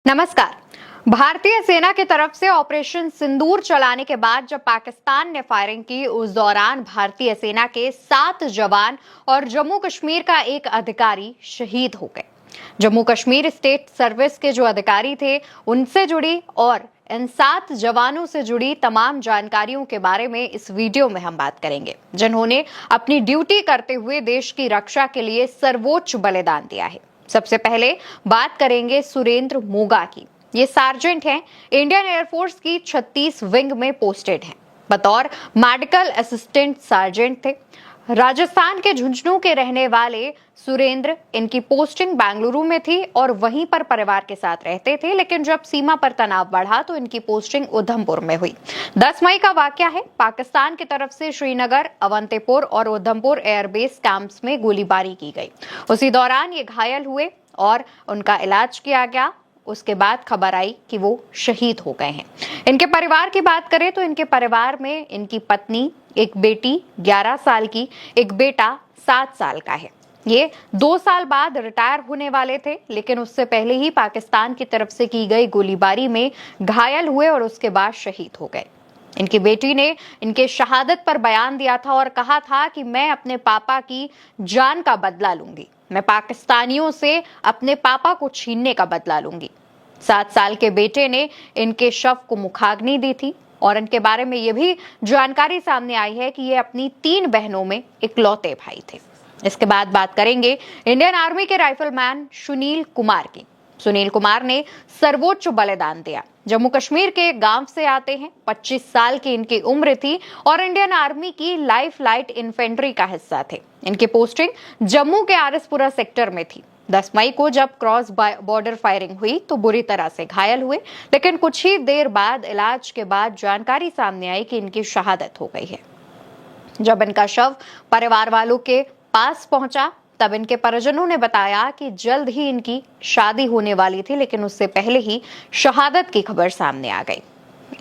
नमस्कार। भारतीय सेना की तरफ से ऑपरेशन सिंदूर चलाने के बाद जब पाकिस्तान ने फायरिंग की, उस दौरान भारतीय सेना के 7 जवान और जम्मू कश्मीर का एक अधिकारी शहीद हो गए। जम्मू कश्मीर स्टेट सर्विस के जो अधिकारी थे, उनसे जुड़ी और इन 7 जवानों से जुड़ी तमाम जानकारियों के बारे में इस वीडियो में हम बात करेंगे, जिन्होंने अपनी ड्यूटी करते हुए देश की रक्षा के लिए सर्वोच्च बलिदान दिया है। सबसे पहले बात करेंगे सुरेंद्र मोगा की। ये सार्जेंट हैं, इंडियन एयरफोर्स की 36 विंग में पोस्टेड हैं। बतौर मेडिकल असिस्टेंट सार्जेंट थे। राजस्थान के झुंझुनू के रहने वाले सुरेंद्र, इनकी पोस्टिंग बेंगलुरु में थी और वहीं पर परिवार के साथ रहते थे, लेकिन जब सीमा पर तनाव बढ़ा तो इनकी पोस्टिंग उधमपुर में हुई। 10 मई का वाकया है। पाकिस्तान की तरफ से श्रीनगर, अवंतीपुर और उधमपुर एयरबेस कैंप्स में गोलीबारी की गई। उसी दौरान ये घायल हुए और उनका इलाज किया गया। उसके बाद खबर आई कि वो शहीद हो गए हैं। इनके परिवार की बात करें तो इनके परिवार में इनकी पत्नी, एक बेटी 11 साल की, एक बेटा 7 साल का है। ये 2 साल बाद रिटायर होने वाले थे, लेकिन उससे पहले ही पाकिस्तान की तरफ से की गई गोलीबारी में घायल हुए और उसके बाद शहीद हो गए। इनकी बेटी ने इनके शहादत पर बयान दिया था और कहा था कि मैं अपने पापा की जान का बदला लूंगी, मैं पाकिस्तानियों से अपने पापा को छीनने का बदला लूंगी। 7 साल के बेटे ने इनके शव को मुखाग्नि दी थी और इनके बारे में यह भी जानकारी सामने आई है कि ये अपनी 3 बहनों में इकलौते भाई थे। इसके बाद बात करेंगे इंडियन आर्मी के राइफलमैन सुनील कुमार की। सुनील कुमार ने सर्वोच्च बलिदान दिया। जम्मू कश्मीर के गांव से आते हैं। 25 साल की इनकी उम्र थी और इंडियन आर्मी की लाइफ लाइट इन्फेंट्री का हिस्सा थे। इनकी पोस्टिंग जम्मू के आरएसपुरा सेक्टर में थी। 10 मई को जब क्रॉस बॉर्डर फायरिंग हुई तो बुरी तरह से घायल हुए, लेकिन कुछ ही देर बाद इलाज के बाद जानकारी सामने आई कि इनकी शहादत हो गई है। जब इनका शव परिवार वालों के पास पहुंचा तब इनके परिजनों ने बताया कि जल्द ही इनकी शादी होने वाली थी, लेकिन उससे पहले ही शहादत की खबर सामने आ गई।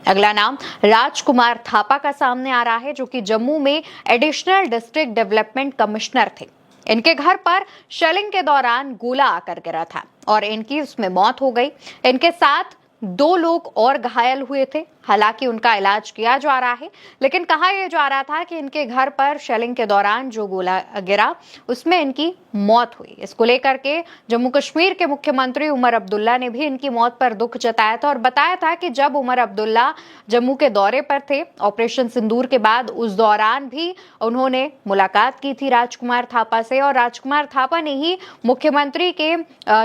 अगला नाम राजकुमार थापा का सामने आ रहा है, जो कि जम्मू में एडिशनल डिस्ट्रिक्ट डेवलपमेंट कमिश्नर थे। इनके घर पर शेलिंग के दौरान गोला आकर गिरा था और इनकी उसमें मौत हो गई। इनके साथ 2 लोग और घायल हुए थे। हालांकि उनका इलाज किया जा रहा है, लेकिन कहा यह जा रहा था कि इनके घर पर शेलिंग के दौरान जो गोला गिरा उसमें इनकी मौत हुई। इसको लेकर के जम्मू कश्मीर के मुख्यमंत्री उमर अब्दुल्ला ने भी इनकी मौत पर दुख जताया था और बताया था कि जब उमर अब्दुल्ला जम्मू के दौरे पर थे ऑपरेशन सिंदूर के बाद, उस दौरान भी उन्होंने मुलाकात की थी राजकुमार थापा से और राजकुमार थापा ने ही मुख्यमंत्री के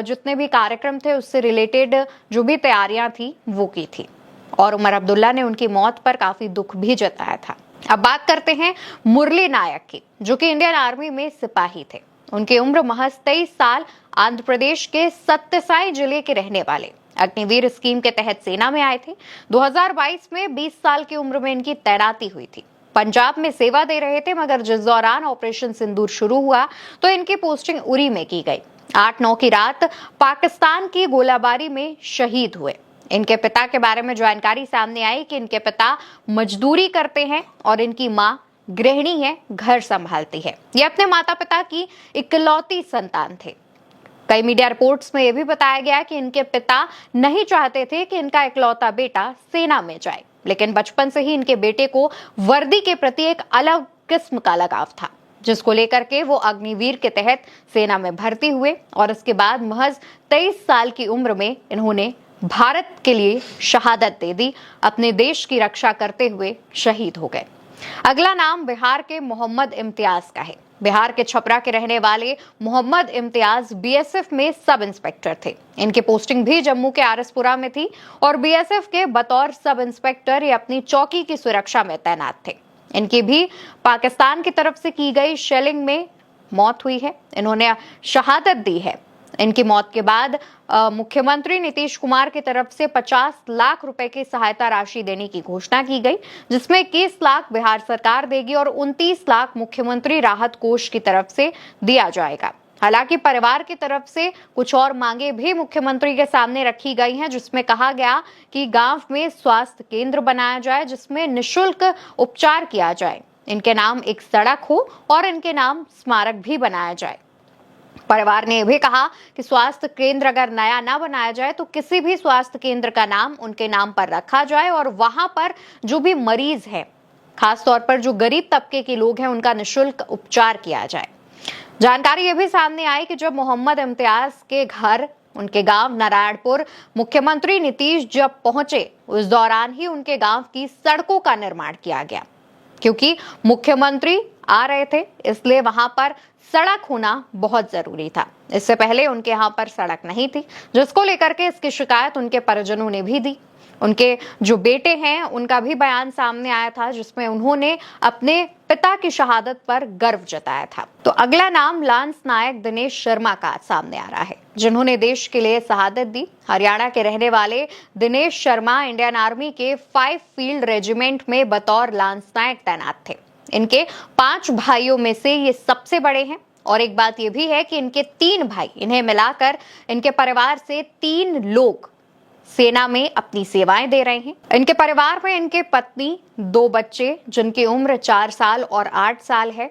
जितने भी कार्यक्रम थे उससे रिलेटेड जो भी तैयारियां थी वो की थी और उमर अब्दुल्ला ने उनकी मौत पर काफी दुख भी जताया था। अब बात करते हैं मुरली नायक की, जो कि इंडियन आर्मी में सिपाही थे। उनकी उम्र महज 23 साल, आंध्र प्रदेश के सत्यसाई जिले के रहने वाले। अग्निवीर स्कीम के तहत सेना में आए थे। 2022 में 20 साल की उम्र में इनकी तैनाती हुई थी। पंजाब में सेवा दे रहे थे, मगर जिस दौरान ऑपरेशन सिंदूर शुरू हुआ तो इनकी पोस्टिंग उरी में की गई। 8-9 की रात पाकिस्तान की गोलाबारी में शहीद हुए। इनके पिता के बारे में जानकारी सामने आई कि इनके पिता मजदूरी करते हैं और इनकी मां गृहिणी है, घर संभालती है। ये अपने माता पिता की इकलौती संतान थे। कई मीडिया रिपोर्ट्स में यह भी बताया गया कि इनके पिता नहीं चाहते थे कि इनका इकलौता बेटा सेना में जाए, लेकिन बचपन से ही इनके बेटे को वर्दी के प्रति एक अलग किस्म का लगाव था, जिसको लेकर के वो अग्निवीर के तहत सेना में भर्ती हुए और इसके बाद महज 23 साल की उम्र में इन्होंने भारत के लिए शहादत दे दी। अपने देश की रक्षा करते हुए शहीद हो गए। अगला नाम बिहार के मोहम्मद इम्तियाज का है। बिहार के छपरा के रहने वाले मोहम्मद इम्तियाज बीएसएफ में सब इंस्पेक्टर थे। इनकी पोस्टिंग भी जम्मू के आरएसपुरा में थी और बीएसएफ के बतौर सब इंस्पेक्टर ये अपनी चौकी की सुरक्षा में तैनात थे। इनकी भी पाकिस्तान की तरफ से की गई शेलिंग में मौत हुई है। इन्होंने शहादत दी है। इनकी मौत के बाद मुख्यमंत्री नीतीश कुमार की तरफ से 50 लाख रुपए की सहायता राशि देने की घोषणा की गई, जिसमें 21 लाख बिहार सरकार देगी और 29 लाख मुख्यमंत्री राहत कोष की तरफ से दिया जाएगा। हालांकि परिवार की तरफ से कुछ और मांगे भी मुख्यमंत्री के सामने रखी गई हैं, जिसमें कहा गया कि गांव में स्वास्थ्य केंद्र बनाया जाए जिसमें निःशुल्क उपचार किया जाए, इनके नाम एक सड़क हो और इनके नाम स्मारक भी बनाया जाए। परिवार ने यह भी कहा कि स्वास्थ्य केंद्र अगर नया ना बनाया जाए तो किसी भी स्वास्थ्य केंद्र का नाम उनके नाम पर रखा जाए और वहां पर जो भी मरीज है, खासतौर पर जो गरीब तबके के लोग हैं, उनका निःशुल्क उपचार किया जाए। जानकारी ये भी सामने आई कि जब मोहम्मद इम्तियाज के घर, उनके गांव नारायणपुर मुख्यमंत्री नीतीश जब पहुंचे, उस दौरान ही उनके गांव की सड़कों का निर्माण किया गया। क्योंकि मुख्यमंत्री आ रहे थे, इसलिए वहां पर सड़क होना बहुत जरूरी था। इससे पहले उनके यहाँ पर सड़क नहीं थी, जिसको लेकर के इसकी शिकायत उनके परिजनों ने भी दी। उनके जो बेटे हैं, उनका भी बयान सामने आया था, जिसमें उन्होंने अपने पिता की शहादत पर गर्व जताया था। तो अगला नाम लांस नायक दिनेश शर्मा का सामने आ रहा है, जिन्होंने देश के लिए शहादत दी। हरियाणा के रहने वाले दिनेश शर्मा इंडियन आर्मी के 5 फील्ड रेजिमेंट में बतौर लांस नायक तैनात थे। इनके 5 भाइयों में से ये सबसे बड़े हैं। और एक बात यह भी है कि इनके 3 भाई, इन्हें मिलाकर इनके परिवार से 3 लोग सेना में अपनी सेवाएं दे रहे हैं। इनके परिवार में इनके पत्नी, 2 बच्चे जिनकी उम्र 4 साल और 8 साल है,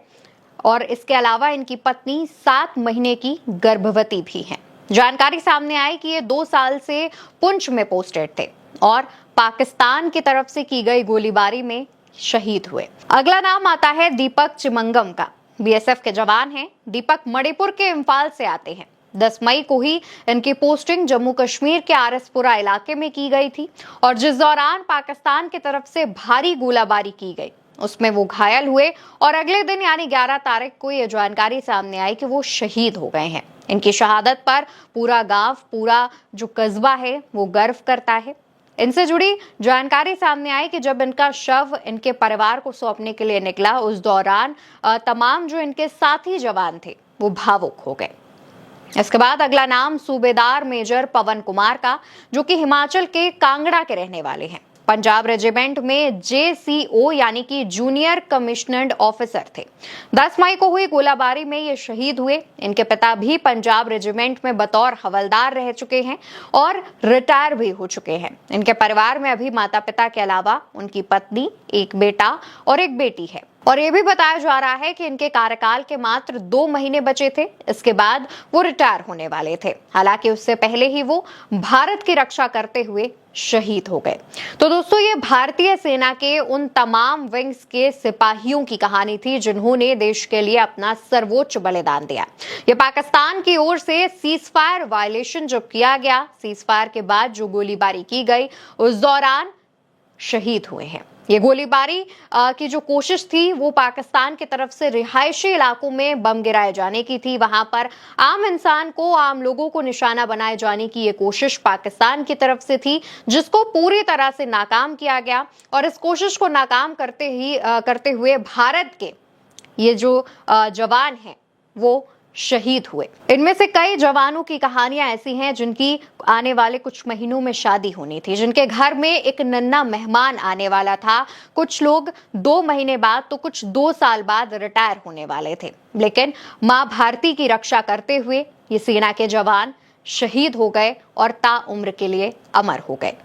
और इसके अलावा इनकी पत्नी 7 महीने की गर्भवती भी है। जानकारी सामने आई कि ये 2 साल से पुंछ में पोस्टेड थे और पाकिस्तान की तरफ से की गई गोलीबारी में शहीद हुए। अगला नाम आता है दीपक चिमंगम का। बीएसएफ के जवान हैं। दीपक मणिपुर के इम्फाल से आते हैं। 10 मई को ही इनकी पोस्टिंग जम्मू कश्मीर के आरएसपुरा इलाके में की गई थी और जिस दौरान पाकिस्तान की तरफ से भारी गोलाबारी की गई, उसमें वो घायल हुए और अगले दिन यानी 11 तारीख को ये जानकारी सामने आई कि वो शहीद हो गए हैं। इनकी शहादत पर पूरा गांव, पूरा जो कस्बा है, वो गर्व करता है। इनसे जुड़ी जानकारी सामने आई कि जब इनका शव इनके परिवार को सौंपने के लिए निकला, उस दौरान तमाम जो इनके साथी जवान थे वो भावुक हो गए। इसके बाद अगला नाम सूबेदार मेजर पवन कुमार का, जो कि हिमाचल के कांगड़ा के रहने वाले हैं। पंजाब रेजिमेंट में JCO यानी कि जूनियर कमिश्नर्ड ऑफिसर थे। 10 मई को हुई गोलाबारी में ये शहीद हुए। इनके पिता भी पंजाब रेजिमेंट में बतौर हवलदार रह चुके हैं और रिटायर भी हो चुके हैं। इनके परिवार में अभी माता पिता के अलावा उनकी पत्नी, एक बेटा और एक बेटी है। और ये भी बताया जा रहा है कि इनके कार्यकाल के मात्र 2 महीने बचे थे, इसके बाद वो रिटायर होने वाले थे। हालांकि उससे पहले ही वो भारत की रक्षा करते हुए शहीद हो गए। तो दोस्तों, ये भारतीय सेना के उन तमाम विंग्स के सिपाहियों की कहानी थी जिन्होंने देश के लिए अपना सर्वोच्च बलिदान दिया। ये पाकिस्तान की ओर से सीज फायर वायलेशन जो किया गया, सीज फायर के बाद जो गोलीबारी की गई, उस दौरान शहीद हुए हैं। ये गोलीबारी की जो कोशिश थी वो पाकिस्तान की तरफ से रिहायशी इलाकों में बम गिराए जाने की थी। वहां पर आम इंसान को, आम लोगों को निशाना बनाए जाने की ये कोशिश पाकिस्तान की तरफ से थी, जिसको पूरी तरह से नाकाम किया गया। और इस कोशिश को नाकाम करते हुए भारत के ये जो जवान हैं वो शहीद हुए। इनमें से कई जवानों की कहानियां ऐसी हैं जिनकी आने वाले कुछ महीनों में शादी होनी थी, जिनके घर में एक नन्हा मेहमान आने वाला था। कुछ लोग 2 महीने बाद तो कुछ 2 साल बाद रिटायर होने वाले थे, लेकिन मां भारती की रक्षा करते हुए ये सेना के जवान शहीद हो गए और ताउम्र के लिए अमर हो गए।